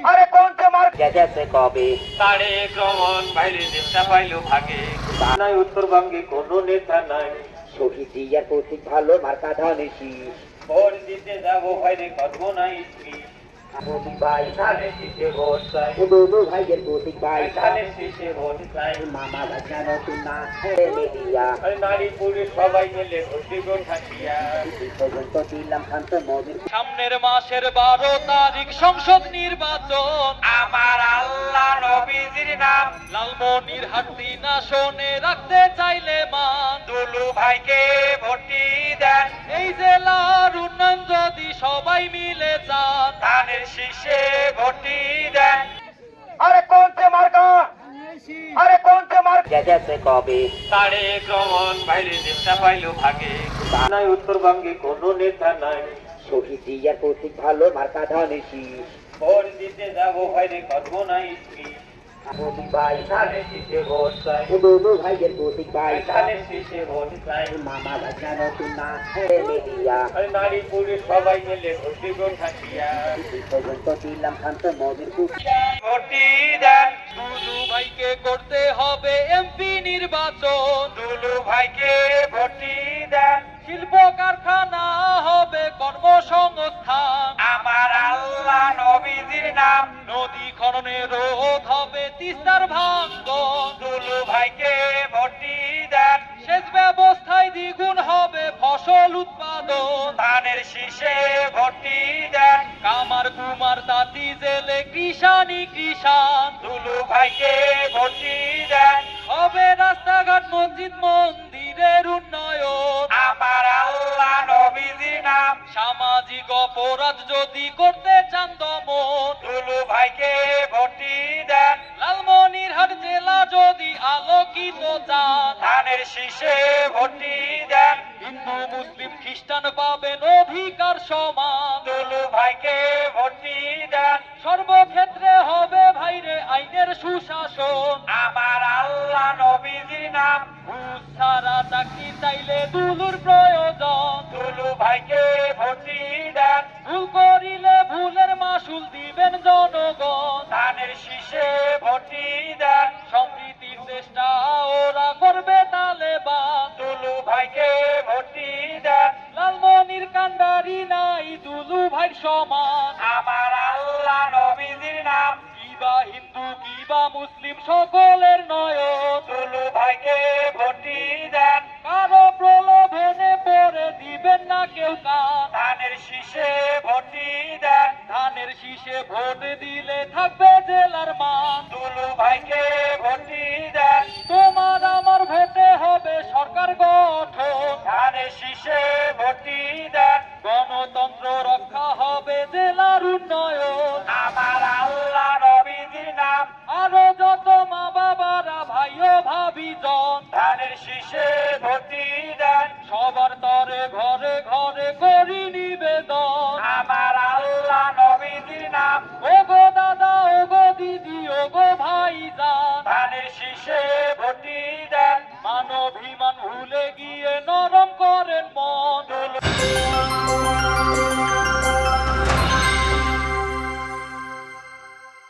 আরে কোন মার গেছে কবে তারে গ্রহণ বাইরে চেষ্টা পাইল ভাগে নাই উত্তরবঙ্গে কোনো নেতা নাই শহীদ জিয়ার প্রতীক ভালো মার্কা ধানের শীষ ভোট দিতে যাবো ভাইরে কত নাই প্রতীক ভাই ধানের শীষে ভোট চাই দুদু ভাইয়ের প্রতীক ভাই ধানের শীষে ভোট চাই মামা ভাজা নতুন না মেদিয়া আরে নারী পুরুষ সবাই মিলে ভর্তি গোল থাকিয়া পর্যন্ত দিলাম শান্ত মোদির সামনের মাসের 12 তারিখ সংসদ নির্বাচন আমার আল্লাহ নবীজির নাম লালমনিরহাট 3 আসনে রাখতে চাইলে মান দুলু ভাইকে ভোটি দেন এই জেলার উন্নয়ন যদি সবাই মিলে চান ধানের শীষে ভোটি দেন আরে কোন মার্কা আরে কোন মার্কা গেছে কবে তারে গ্রহণ বাইরে চেষ্টা পাইল ভাগে নাই উত্তরবঙ্গে কোনো নেতা নাই শহীদ জিয়ার প্রতীক ভালো মার্কা ধানের শীষ ভোট দিতে যাবো ভাইরে কত নাই প্রতীক ভাই ধানের শীষে ভোট চাই দুদু ভাইয়ের প্রতীক ভাই ধানের শীষে ভোট চাই মামা ভাজা নতুন না মেদিয়া আরে নারী পুরুষ সবাই মিলে ভর্তি গোল থাকিয়া পর্যন্ত দিলাম শান্ত মোদির ভোটি দেন দুলু ভাইকে করতে হবে এমপি নির্বাচন দুলু ভাইকে ভোটি দেন শিল্প কারখানা হবে কর্মসংস্থান আমার আল্লাহ নবীজির নাম নদী খননে রোধ হবে তিস্তার ভাঙ্গন দুলু ভাইকে ভোটি দেন সেচ ব্যবস্থায় দ্বিগুণ হবে ফসল উৎপাদন ধানের শীষে ভোটি দেন কামার কুমার তাঁতি জেলে কৃষানি কৃষান দুলু ভাইকে ভোটি দেন হবে রাস্তাঘাট মসজিদ মন্দিরের উন্নয়ন আমার আল্লাহ নবীজির নাম সামাজিক অপরাধ যদি করতে চান দমন দুলু ভাইকে ভোটি দেন লালমনিরহাট জেলা যদি আলোকিত চান ধানের শীষে ভোটি দেন হিন্দু মুসলিম খ্রিস্টান পাবেন অধিকার সমান দুলু ভাইকে ভোটি দেন সর্বক্ষেত্রে হবে ভাইরে আইনের সুশাসন আমার আল্লাহ নবীজির নাম ঘুষ ছাড়া চাকরি চাইলে দুলুর প্রয়োজন দুলু ভাইকে ভোটি দেন ভুল করিলে ভুলের মাসুল দিবেন জনগণ ধানের শীষে ভোটি দেন সম্প্রীতির চেষ্টা ওরা করবে তালেবান দুলু ভাইকে ভোটি দেন লালমনির কান্ডারি নাই দুলু ভাই সমান আমার আল্লাহ নবীজির নাম কিবা হিন্দু কিবা মুসলিম সকলের নয়ন দুলু ভাইকে ভোটি দেন কারো প্রলোভনে পড়ে দিবেন না কেউ কান ধানের শীষে ভোটি দেন ধানের শীষে ভোট দিলে থাকবে জেলার মান দুলু ভাইকে ভোটি দেন তোমার আমার ভোটে হবে সরকার গঠন ধানের শীষে ভোটি দেন গণতন্ত্র রক্ষা হবে জেলার উন্নয়ন আমার আল্লাহ নবীজির নাম আরো যত মা বাবারা ভাই ও ভাবি জন ধানের শীষে ভোটি দেন সবার তরে ঘরে ঘরে করি নিবেদন আমার আল্লাহ নবীজির নাম ওগো দাদা ওগো দিদি ওগো ভাই যান ধানের শীষে